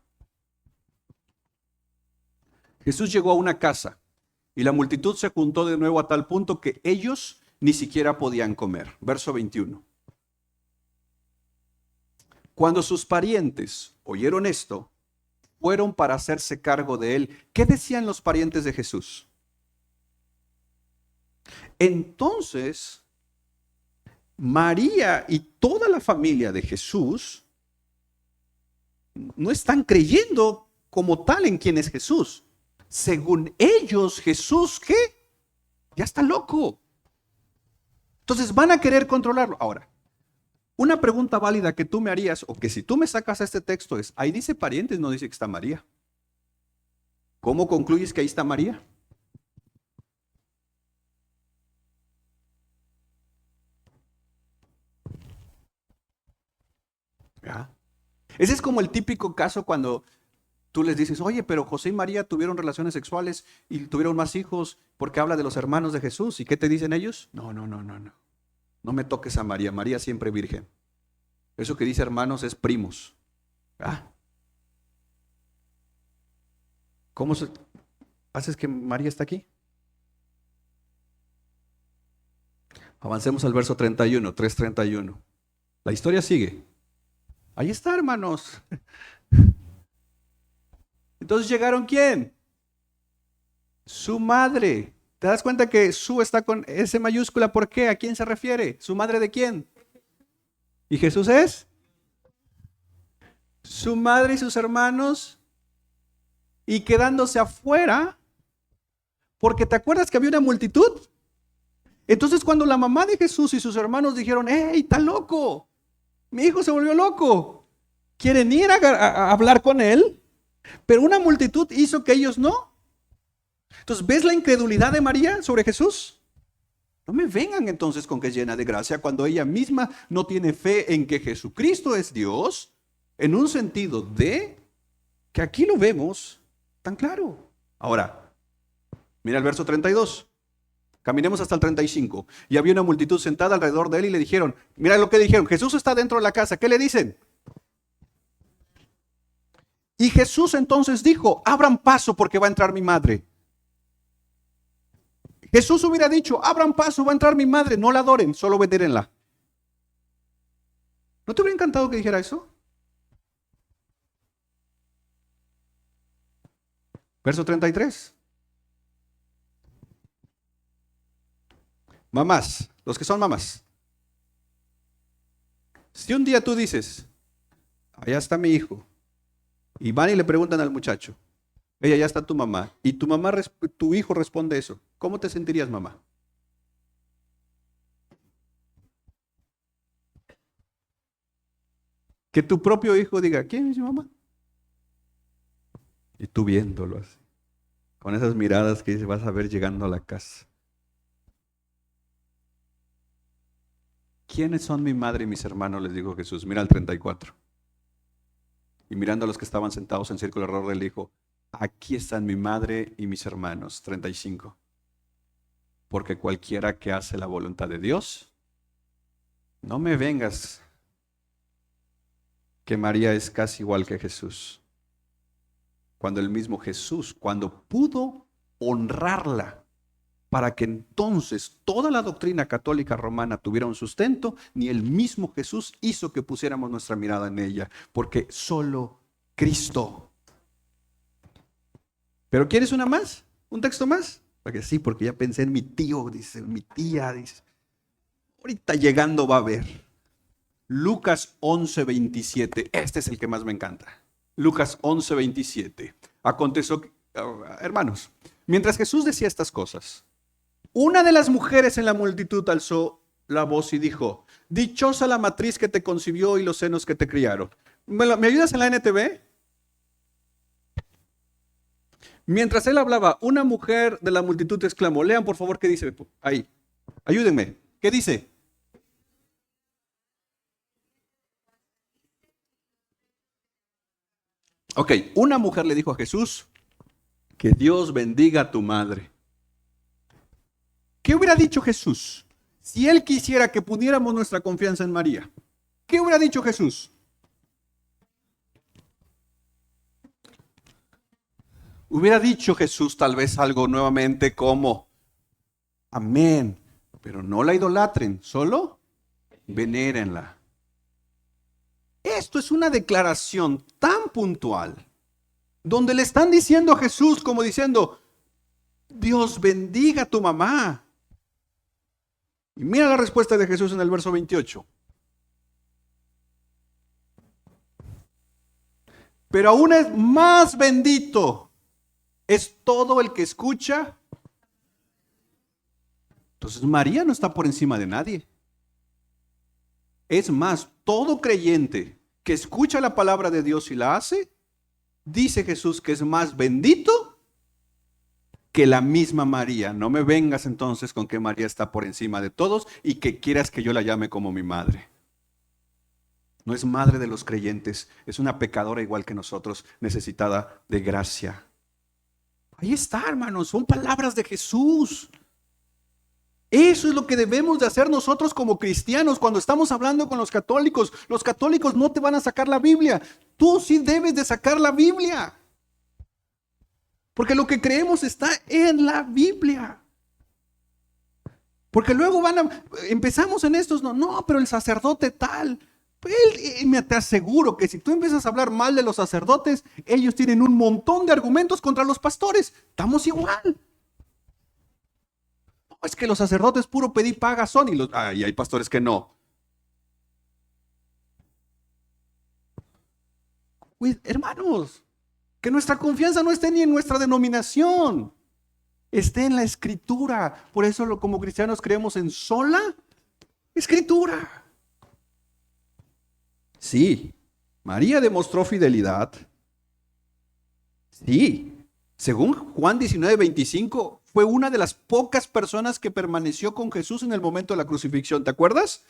Jesús llegó a una casa y la multitud se juntó de nuevo a tal punto que ellos ni siquiera podían comer. Verso 21. Cuando sus parientes oyeron esto, fueron para hacerse cargo de él. ¿Qué decían los parientes de Jesús? Entonces, María y toda la familia de Jesús no están creyendo como tal en quién es Jesús. Según ellos, Jesús, ¿qué? Ya está loco. Entonces van a querer controlarlo. Ahora, una pregunta válida que tú me harías, o que si tú me sacas este texto es, ahí dice parientes, no dice que está María. ¿Cómo concluyes que ahí está María? ¿Ya? Ese es como el típico caso cuando tú les dices, oye, pero José y María tuvieron relaciones sexuales y tuvieron más hijos porque habla de los hermanos de Jesús. ¿Y qué te dicen ellos? No. No me toques a María. María siempre virgen. Eso que dice hermanos es primos. ¿Cómo haces que María está aquí? Avancemos al verso 31, 3:31. La historia sigue. Ahí está, hermanos. Entonces llegaron, ¿quién? Su madre. ¿Te das cuenta que su está con S mayúscula? ¿Por qué? ¿A quién se refiere? ¿Su madre de quién? ¿Y Jesús es? Su madre y sus hermanos. Y quedándose afuera, porque ¿te acuerdas que había una multitud? Entonces cuando la mamá de Jesús y sus hermanos dijeron, ¡hey, está loco! Mi hijo se volvió loco. Quieren ir a hablar con él, pero una multitud hizo que ellos no. Entonces, ¿ves la incredulidad de María sobre Jesús? No me vengan entonces con que es llena de gracia cuando ella misma no tiene fe en que Jesucristo es Dios, en un sentido de que aquí lo vemos tan claro. Ahora, mira el verso 32. Caminemos hasta el 35. Y había una multitud sentada alrededor de él y le dijeron, mira lo que dijeron, Jesús está dentro de la casa. ¿Qué le dicen? Y Jesús entonces dijo, abran paso porque va a entrar mi madre. Jesús hubiera dicho, abran paso, va a entrar mi madre, no la adoren, solo venérenla. ¿No te hubiera encantado que dijera eso? Verso 33. Mamás, los que son mamás. Si un día tú dices, allá está mi hijo, y van y le preguntan al muchacho, ella, ya está tu mamá, y tu hijo responde eso, ¿cómo te sentirías, mamá? Que tu propio hijo diga, ¿quién es mi mamá? Y tú viéndolo así, con esas miradas que vas a ver llegando a la casa. ¿Quiénes son mi madre y mis hermanos? Les dijo Jesús. Mira el 34. Y mirando a los que estaban sentados en círculo alrededor, le dijo, aquí están mi madre y mis hermanos. 35. Porque cualquiera que hace la voluntad de Dios, no me vengas que María es casi igual que Jesús. Cuando el mismo Jesús, cuando pudo honrarla, para que entonces toda la doctrina católica romana tuviera un sustento, ni el mismo Jesús hizo que pusiéramos nuestra mirada en ella, porque solo Cristo. ¿Pero quieres una más? ¿Un texto más? Porque sí, porque ya pensé en mi tío, dice, mi tía, dice. Ahorita llegando va a ver. Lucas 11:27, este es el que más me encanta. Lucas 11:27. Hermanos, mientras Jesús decía estas cosas, una de las mujeres en la multitud alzó la voz y dijo: dichosa la matriz que te concibió y los senos que te criaron. ¿Me ayudas en la NTV? Mientras él hablaba, una mujer de la multitud exclamó. Lean por favor qué dice ahí. Ayúdenme. ¿Qué dice? Ok, una mujer le dijo a Jesús: que Dios bendiga a tu madre. ¿Qué hubiera dicho Jesús si él quisiera que pudiéramos nuestra confianza en María? ¿Qué hubiera dicho Jesús? Hubiera dicho Jesús tal vez algo nuevamente como: amén, pero no la idolatren, solo venérenla. Esto es una declaración tan puntual, donde le están diciendo a Jesús como diciendo: Dios bendiga a tu mamá. Y mira la respuesta de Jesús en el verso 28. Pero aún es más bendito es todo el que escucha. Entonces María no está por encima de nadie. Es más, todo creyente que escucha la palabra de Dios y la hace, dice Jesús que es más bendito que la misma María. No me vengas entonces con que María está por encima de todos y que quieras que yo la llame como mi madre. No es madre de los creyentes, es una pecadora igual que nosotros, necesitada de gracia. Ahí está, hermanos, son palabras de Jesús. Eso es lo que debemos de hacer nosotros como cristianos cuando estamos hablando con los católicos. Los católicos no te van a sacar la Biblia. Tú sí debes de sacar la Biblia. Porque lo que creemos está en la Biblia. Porque luego empezamos en estos, no, pero el sacerdote tal. Te aseguro que si tú empiezas a hablar mal de los sacerdotes, ellos tienen un montón de argumentos contra los pastores. Estamos igual. Es que los sacerdotes puro pedí paga son y hay pastores que no. Hermanos, que nuestra confianza no esté ni en nuestra denominación, esté en la Escritura. Por eso como cristianos creemos en sola Escritura. Sí, María demostró fidelidad. Sí, según Juan 19:25, fue una de las pocas personas que permaneció con Jesús en el momento de la crucifixión. ¿Te acuerdas?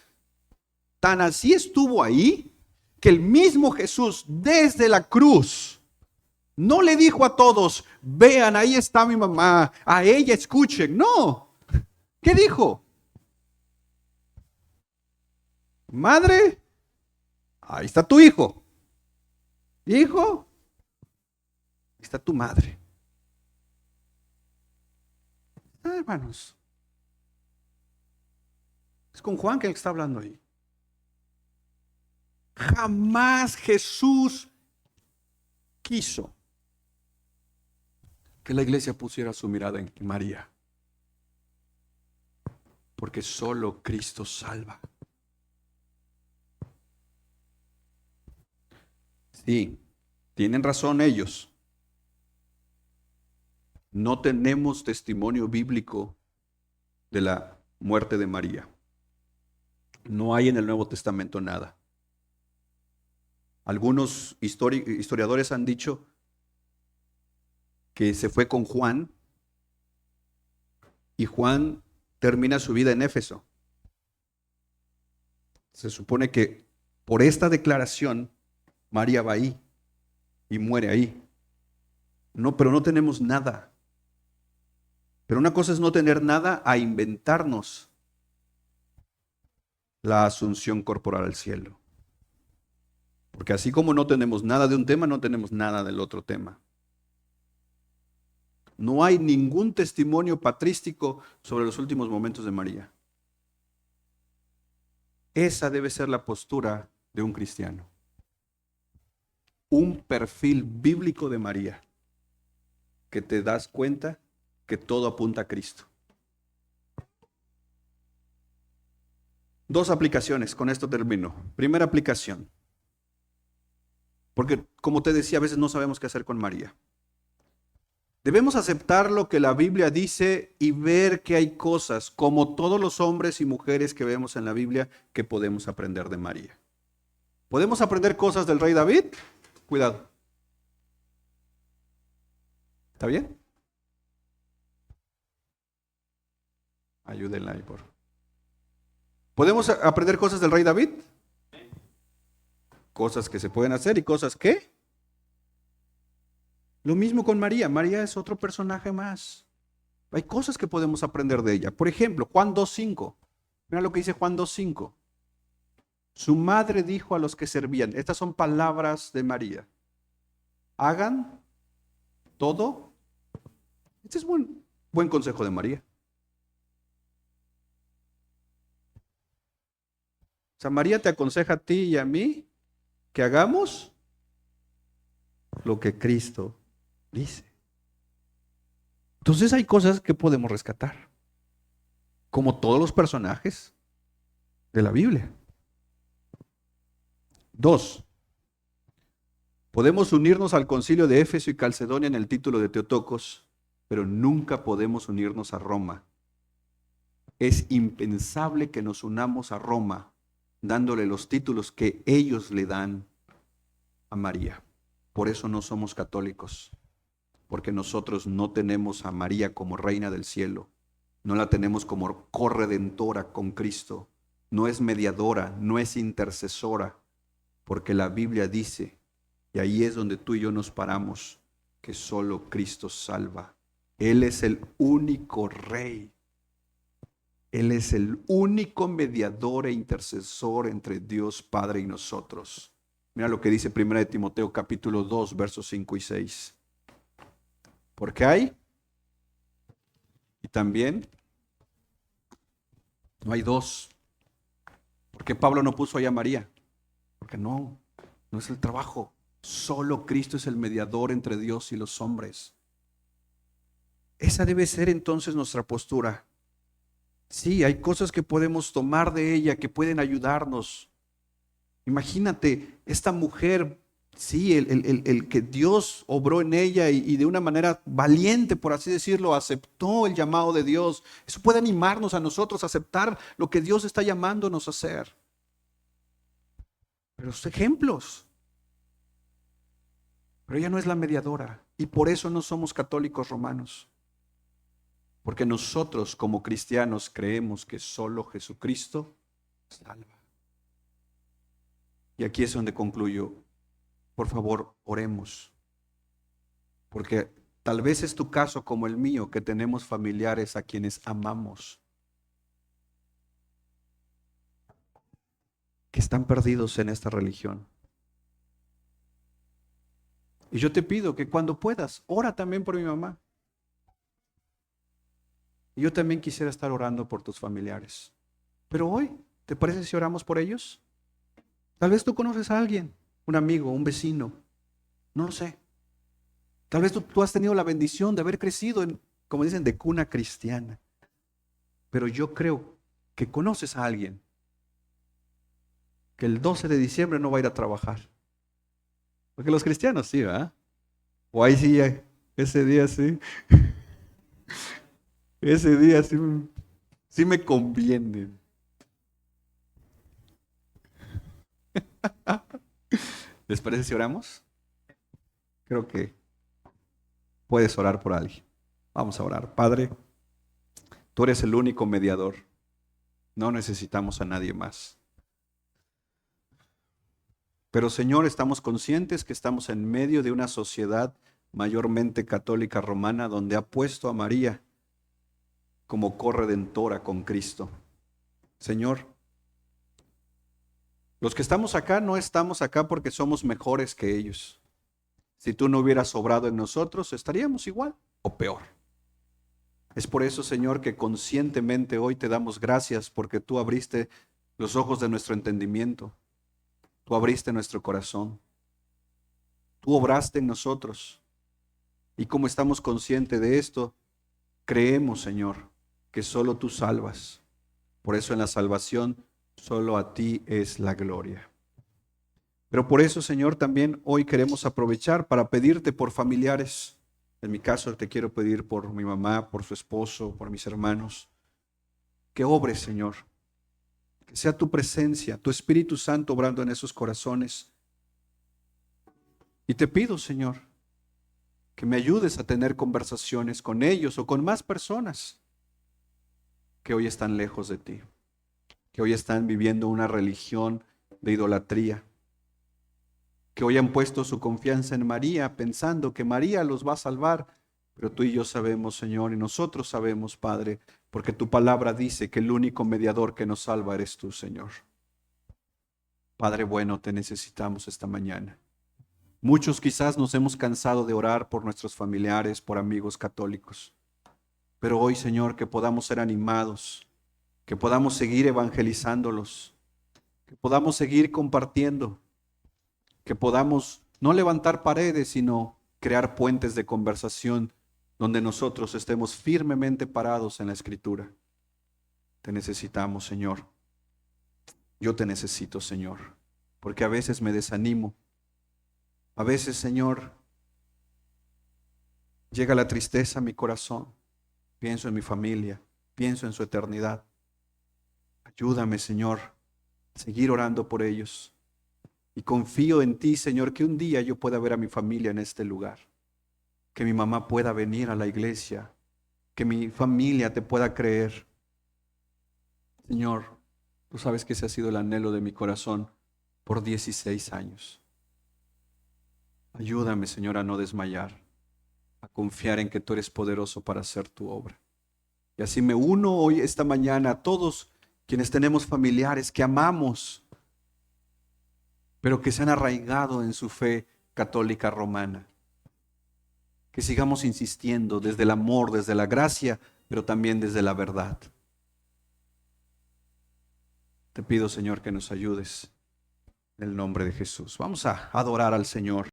Tan así estuvo ahí que el mismo Jesús desde la cruz no le dijo a todos: vean, ahí está mi mamá, a ella escuchen. No. ¿Qué dijo? Madre, ahí está tu hijo. Hijo, ahí está tu madre. Hermanos, es con Juan que él está hablando ahí. Jamás Jesús quiso que la iglesia pusiera su mirada en María, porque solo Cristo salva. Sí, tienen razón ellos. No tenemos testimonio bíblico de la muerte de María. No hay en el Nuevo Testamento nada. Algunos historiadores han dicho que se fue con Juan y Juan termina su vida en Éfeso. Se supone que por esta declaración María va ahí y muere ahí. No, pero no tenemos nada. Pero una cosa es no tener nada a inventarnos la asunción corporal al cielo. Porque así como no tenemos nada de un tema, no tenemos nada del otro tema. No hay ningún testimonio patrístico sobre los últimos momentos de María. Esa debe ser la postura de un cristiano. Un perfil bíblico de María, que te das cuenta que todo apunta a Cristo. Dos aplicaciones, con esto termino. Primera aplicación, porque como te decía, a veces no sabemos qué hacer con María. Debemos aceptar lo que la Biblia dice y ver que hay cosas, como todos los hombres y mujeres que vemos en la Biblia, que podemos aprender de María. ¿Podemos aprender cosas del rey David? Cuidado. ¿Está bien? Ayúdenla ahí, por favor. ¿Podemos aprender cosas del rey David? Cosas que se pueden hacer y cosas que. Lo mismo con María. María es otro personaje más. Hay cosas que podemos aprender de ella. Por ejemplo, Juan 2.5. Mira lo que dice Juan 2.5. Su madre dijo a los que servían, estas son palabras de María, hagan todo. Este es buen consejo de María. O sea, María te aconseja a ti y a mí que hagamos lo que Cristo dice. Entonces hay cosas que podemos rescatar, como todos los personajes de la Biblia. 2. Podemos unirnos al concilio de Éfeso y Calcedonia en el título de Teotocos, pero nunca podemos unirnos a Roma. Es impensable que nos unamos a Roma dándole los títulos que ellos le dan a María. Por eso no somos católicos, porque nosotros no tenemos a María como reina del cielo, no la tenemos como corredentora con Cristo, no es mediadora, no es intercesora, porque la Biblia dice, y ahí es donde tú y yo nos paramos, que solo Cristo salva. Él es el único rey. Él es el único mediador e intercesor entre Dios Padre y nosotros. Mira lo que dice 1 Timoteo capítulo 2, versos 5 y 6. Porque hay, y también, no hay dos. ¿Por qué Pablo no puso ahí a María? Porque no es el trabajo. Solo Cristo es el mediador entre Dios y los hombres. Esa debe ser entonces nuestra postura. Sí, hay cosas que podemos tomar de ella que pueden ayudarnos. Imagínate, esta mujer, sí, el que Dios obró en ella y de una manera valiente, por así decirlo, aceptó el llamado de Dios. Eso puede animarnos a nosotros a aceptar lo que Dios está llamándonos a hacer. Pero los ejemplos. Pero ella no es la mediadora y por eso no somos católicos romanos. Porque nosotros como cristianos creemos que solo Jesucristo salva. Y aquí es donde concluyo. Por favor, oremos. Porque tal vez es tu caso como el mío, que tenemos familiares a quienes amamos, que están perdidos en esta religión. Y yo te pido que cuando puedas, ora también por mi mamá. Y yo también quisiera estar orando por tus familiares. Pero hoy, ¿te parece si oramos por ellos? Tal vez tú conoces a alguien, un amigo, un vecino, no lo sé. Tal vez tú has tenido la bendición de haber crecido en, como dicen, de cuna cristiana. Pero yo creo que conoces a alguien que el 12 de diciembre no va a ir a trabajar. Porque los cristianos sí, ¿verdad? O ahí sí, ese día sí. Ese día sí me conviene. ¿Les parece si oramos? Creo que puedes orar por alguien. Vamos a orar. Padre, tú eres el único mediador. No necesitamos a nadie más. Pero Señor, estamos conscientes que estamos en medio de una sociedad mayormente católica romana donde ha puesto a María como corredentora con Cristo. Señor, los que estamos acá no estamos acá porque somos mejores que ellos. Si tú no hubieras obrado en nosotros, estaríamos igual o peor. Es por eso, Señor, que conscientemente hoy te damos gracias porque tú abriste los ojos de nuestro entendimiento. Tú abriste nuestro corazón. Tú obraste en nosotros. Y como estamos conscientes de esto, creemos, Señor, que solo tú salvas. Por eso en la salvación solo a ti es la gloria. Pero por eso, Señor, también hoy queremos aprovechar para pedirte por familiares En mi caso te quiero pedir por mi mamá, por su esposo, por mis hermanos, que obres, Señor, que sea tu presencia, tu Espíritu Santo obrando en esos corazones. Y te pido, Señor, que me ayudes a tener conversaciones con ellos o con más personas que hoy están lejos de ti, que hoy están viviendo una religión de idolatría, que hoy han puesto su confianza en María pensando que María los va a salvar, pero tú y yo sabemos, Señor, y nosotros sabemos, Padre, porque tu palabra dice que el único mediador que nos salva eres tú, Señor. Padre bueno, te necesitamos esta mañana. Muchos quizás nos hemos cansado de orar por nuestros familiares, por amigos católicos, pero hoy, Señor, que podamos ser animados, que podamos seguir evangelizándolos, que podamos seguir compartiendo, que podamos no levantar paredes, sino crear puentes de conversación donde nosotros estemos firmemente parados en la Escritura. Te necesitamos, Señor. Yo te necesito, Señor, porque a veces me desanimo. A veces, Señor, llega la tristeza a mi corazón. Pienso en mi familia, pienso en su eternidad. Ayúdame, Señor, a seguir orando por ellos. Y confío en ti, Señor, que un día yo pueda ver a mi familia en este lugar. Que mi mamá pueda venir a la iglesia. Que mi familia te pueda creer. Señor, tú sabes que ese ha sido el anhelo de mi corazón por 16 años. Ayúdame, Señor, a no desmayar, a confiar en que tú eres poderoso para hacer tu obra. Y así me uno hoy, esta mañana, a todos quienes tenemos familiares que amamos, pero que se han arraigado en su fe católica romana. Que sigamos insistiendo desde el amor, desde la gracia, pero también desde la verdad. Te pido, Señor, que nos ayudes en el nombre de Jesús. Vamos a adorar al Señor.